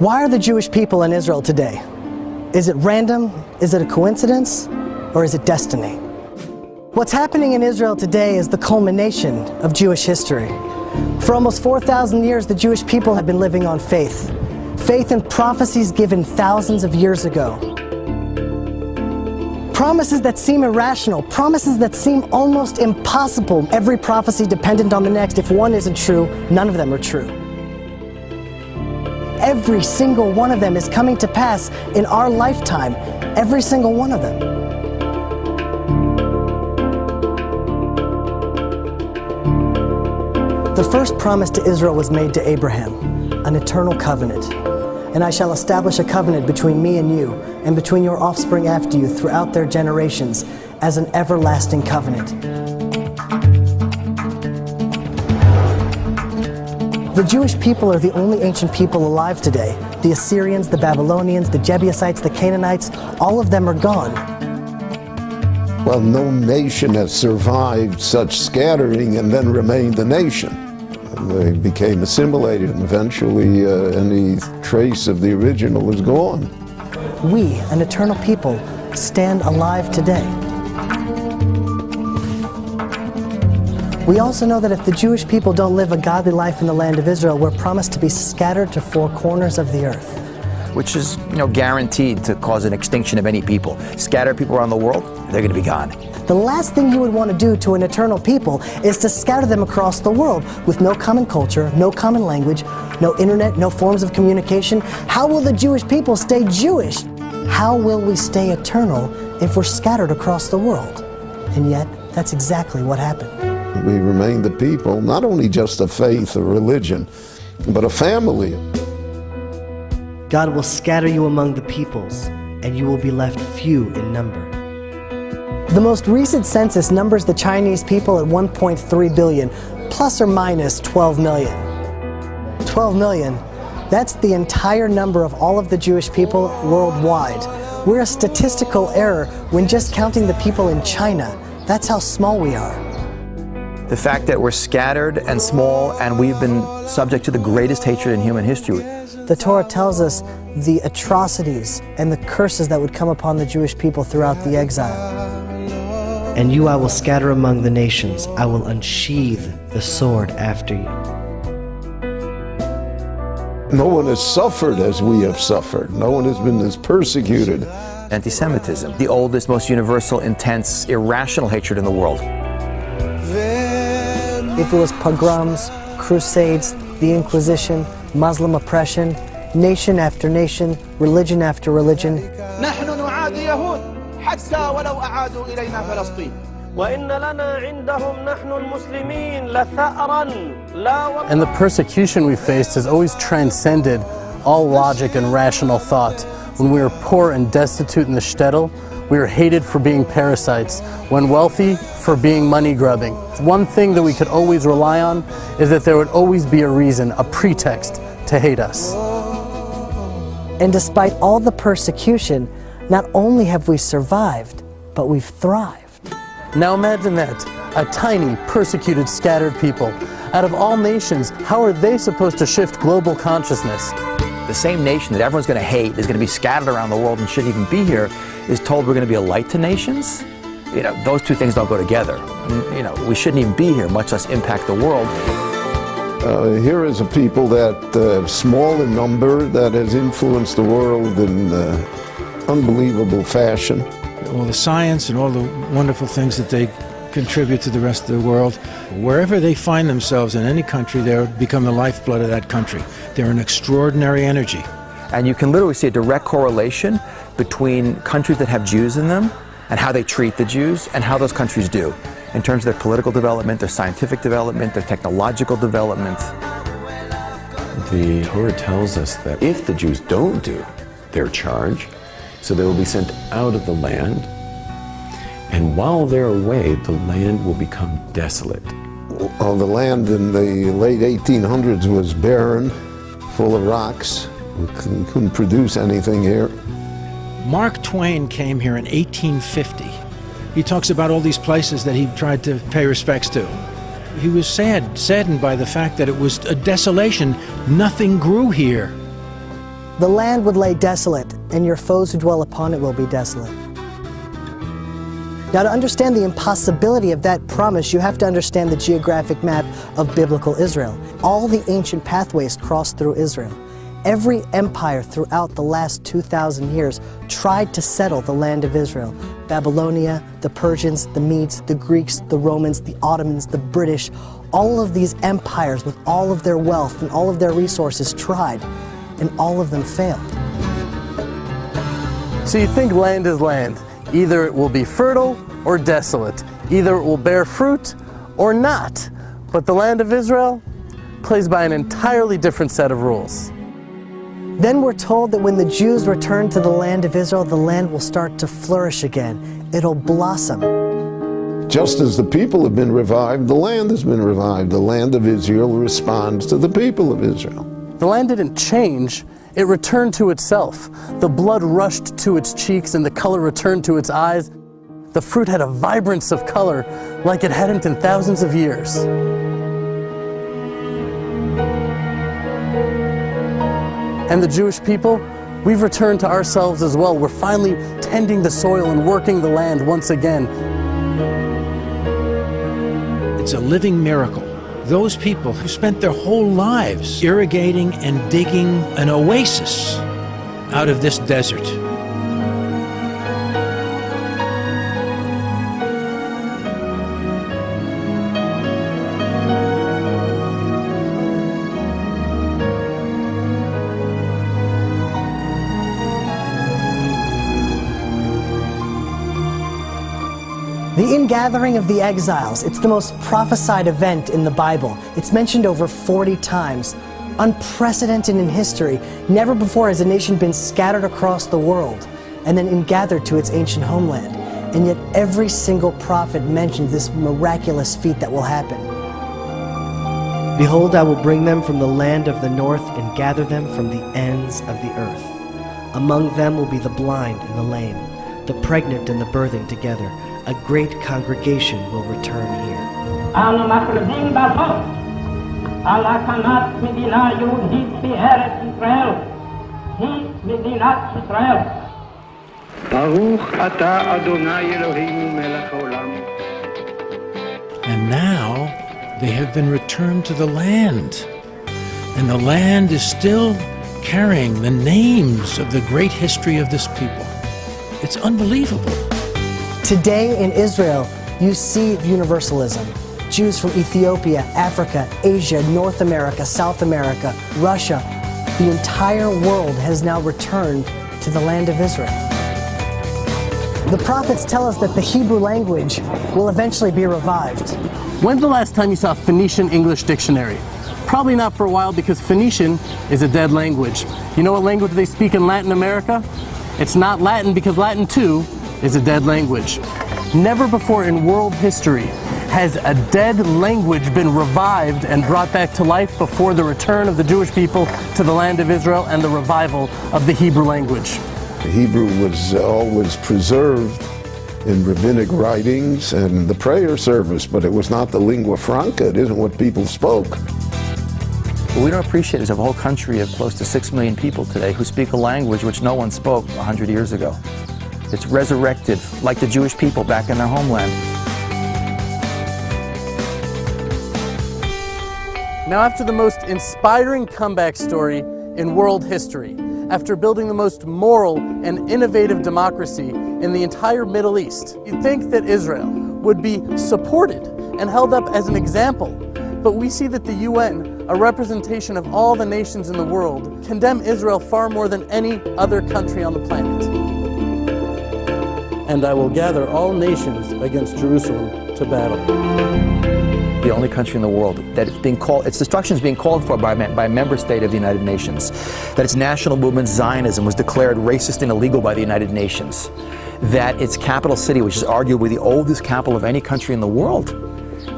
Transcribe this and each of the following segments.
Why are the Jewish people in Israel today? Is it random? Is it a coincidence? Or is it destiny? What's happening in Israel today is the culmination of Jewish history. For almost 4,000 years, the Jewish people have been living on faith. Faith in prophecies given thousands of years ago. Promises that seem irrational, promises that seem almost impossible. Every prophecy dependent on the next. If one isn't true, none of them are true. Every single one of them is coming to pass in our lifetime. Every single one of them. The first promise to Israel was made to Abraham, an eternal covenant. And I shall establish a covenant between me and you, and between your offspring after you throughout their generations, as an everlasting covenant. The Jewish people are the only ancient people alive today. The Assyrians, the Babylonians, the Jebusites, the Canaanites, all of them are gone. Well, no nation has survived such scattering and then remained a nation. They became assimilated, and eventually any trace of the original is gone. We, an eternal people, stand alive today. We also know that if the Jewish people don't live a godly life in the land of Israel, we're promised to be scattered to four corners of the earth. Which is, guaranteed to cause an extinction of any people. Scatter people around the world, they're going to be gone. The last thing you would want to do to an eternal people is to scatter them across the world with no common culture, no common language, no internet, no forms of communication. How will the Jewish people stay Jewish? How will we stay eternal if we're scattered across the world? And yet, that's exactly what happened. We remain the people, not only just a faith or religion, but a family. God will scatter you among the peoples, and you will be left few in number. The most recent census numbers the Chinese people at 1.3 billion, plus or minus 12 million. 12 million, that's the entire number of all of the Jewish people worldwide. We're a statistical error when just counting the people in China. That's how small we are. The fact that we're scattered and small, and we've been subject to the greatest hatred in human history. The Torah tells us the atrocities and the curses that would come upon the Jewish people throughout the exile. And you I will scatter among the nations. I will unsheathe the sword after you. No one has suffered as we have suffered. No one has been as persecuted. Anti-Semitism, the oldest, most universal, intense, irrational hatred in the world. If it was pogroms, crusades, the Inquisition, Muslim oppression, nation after nation, religion after religion. And the persecution we faced has always transcended all logic and rational thought. When we were poor and destitute in the shtetl, we were hated for being parasites. When wealthy, for being money grubbing. One thing that we could always rely on is that there would always be a reason, a pretext to hate us. And despite all the persecution, not only have we survived, but we've thrived. Now imagine that, a tiny, persecuted, scattered people. Out of all nations, how are they supposed to shift global consciousness? The same nation that everyone's going to hate is going to be scattered around the world and shouldn't even be here is told we're going to be a light to nations? Those two things don't go together. We shouldn't even be here, much less impact the world. Here is a people that small in number, that has influenced the world in unbelievable fashion. All the science and all the wonderful things that they contribute to the rest of the world. Wherever they find themselves in any country, they become the lifeblood of that country. They're an extraordinary energy. And you can literally see a direct correlation between countries that have Jews in them and how they treat the Jews and how those countries do in terms of their political development, their scientific development, their technological development. The Torah tells us that if the Jews don't do their charge, so they will be sent out of the land, and while they're away, the land will become desolate. Well, the land in the late 1800s was barren, full of rocks. We couldn't produce anything here. Mark Twain came here in 1850. He talks about all these places that he tried to pay respects to. He was saddened by the fact that it was a desolation. Nothing grew here. The land would lay desolate, and your foes who dwell upon it will be desolate. Now, to understand the impossibility of that promise, you have to understand the geographic map of biblical Israel. All the ancient pathways cross through Israel. Every empire throughout the last 2,000 years tried to settle the land of Israel. Babylonia, the Persians, the Medes, the Greeks, the Romans, the Ottomans, the British, all of these empires with all of their wealth and all of their resources tried, and all of them failed. So you think land is land. Either it will be fertile or desolate. Either it will bear fruit or not. But the land of Israel plays by an entirely different set of rules. Then we're told that when the Jews return to the land of Israel, the land will start to flourish again. It'll blossom. Just as the people have been revived, the land has been revived. The land of Israel responds to the people of Israel. The land didn't change, it returned to itself. The blood rushed to its cheeks and the color returned to its eyes. The fruit had a vibrance of color like it hadn't in thousands of years. And the Jewish people, we've returned to ourselves as well. We're finally tending the soil and working the land once again. It's a living miracle. Those people who spent their whole lives irrigating and digging an oasis out of this desert. The ingathering of the exiles, it's the most prophesied event in the Bible. It's mentioned over 40 times. Unprecedented in history. Never before has a nation been scattered across the world and then ingathered to its ancient homeland. And yet every single prophet mentions this miraculous feat that will happen. Behold, I will bring them from the land of the north and gather them from the ends of the earth. Among them will be the blind and the lame, the pregnant and the birthing together. A great congregation will return here. And now they have been returned to the land. And the land is still carrying the names of the great history of this people. It's unbelievable. Today in Israel, you see universalism. Jews from Ethiopia, Africa, Asia, North America, South America, Russia, the entire world has now returned to the land of Israel. The prophets tell us that the Hebrew language will eventually be revived. When's the last time you saw a Phoenician English dictionary? Probably not for a while, because Phoenician is a dead language. You know what language they speak in Latin America? It's not Latin, because Latin too is a dead language. Never before in world history has a dead language been revived and brought back to life before the return of the Jewish people to the land of Israel and the revival of the Hebrew language. The Hebrew was always preserved in rabbinic writings and the prayer service, but it was not the lingua franca. It isn't what people spoke. What we don't appreciate is a whole country of close to 6 million people today who speak a language which no one spoke 100 years ago. It's resurrected, like the Jewish people back in their homeland. Now, after the most inspiring comeback story in world history, after building the most moral and innovative democracy in the entire Middle East, you'd think that Israel would be supported and held up as an example. But we see that the UN, a representation of all the nations in the world, condemn Israel far more than any other country on the planet. And I will gather all nations against Jerusalem to battle. The only country in the world that it's being called, its destruction is being called for by a member state of the United Nations. That its national movement, Zionism, was declared racist and illegal by the United Nations. That its capital city, which is arguably the oldest capital of any country in the world,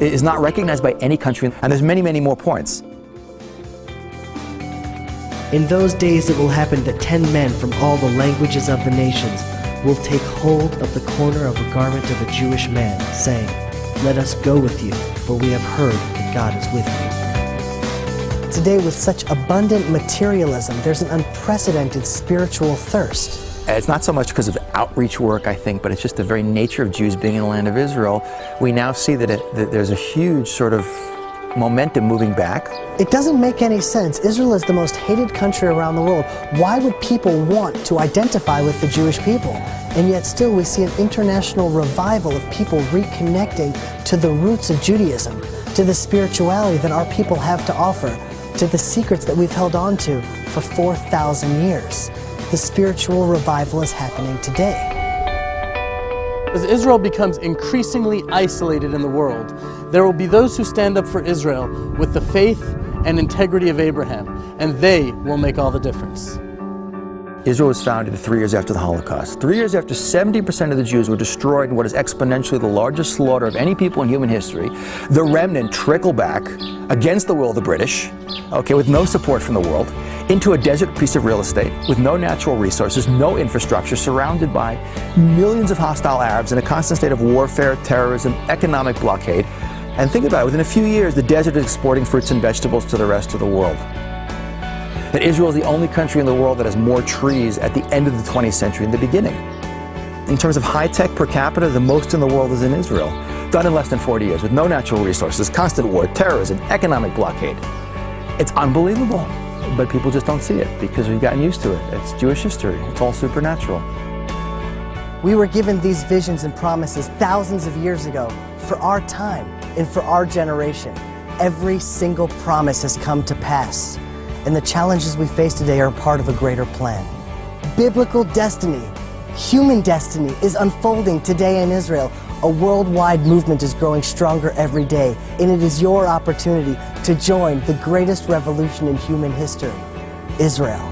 is not recognized by any country. And there's many, many more points. In those days it will happen that 10 men from all the languages of the nations will take hold of the corner of a garment of a Jewish man, saying, "Let us go with you, for we have heard that God is with you." today, with such abundant materialism, there's an unprecedented spiritual thirst. It's not so much because of outreach work, I think, but it's just the very nature of Jews being in the land of Israel. We now see that there's a huge sort of momentum moving back. It doesn't make any sense. Israel is the most hated country around the world. Why would people want to identify with the Jewish people? And yet still we see an international revival of people reconnecting to the roots of Judaism, to the spirituality that our people have to offer, to the secrets that we've held on to for 4,000 years. The spiritual revival is happening today. As Israel becomes increasingly isolated in the world, there will be those who stand up for Israel with the faith and integrity of Abraham, and they will make all the difference. Israel was founded 3 years after the Holocaust. 3 years after 70% of the Jews were destroyed in what is exponentially the largest slaughter of any people in human history. The remnant trickled back against the will of the British, okay, with no support from the world, into a desert piece of real estate with no natural resources, no infrastructure, surrounded by millions of hostile Arabs in a constant state of warfare, terrorism, economic blockade. And think about it, within a few years, the desert is exporting fruits and vegetables to the rest of the world. That Israel is the only country in the world that has more trees at the end of the 20th century than the beginning. In terms of high-tech per capita, the most in the world is in Israel, done in less than 40 years, with no natural resources, constant war, terrorism, economic blockade. It's unbelievable, but people just don't see it because we've gotten used to it. It's Jewish history. It's all supernatural. We were given these visions and promises thousands of years ago for our time and for our generation. Every single promise has come to pass, and the challenges we face today are part of a greater plan. Biblical destiny, human destiny, is unfolding today in Israel. A worldwide movement is growing stronger every day, and it is your opportunity to join the greatest revolution in human history, Israel.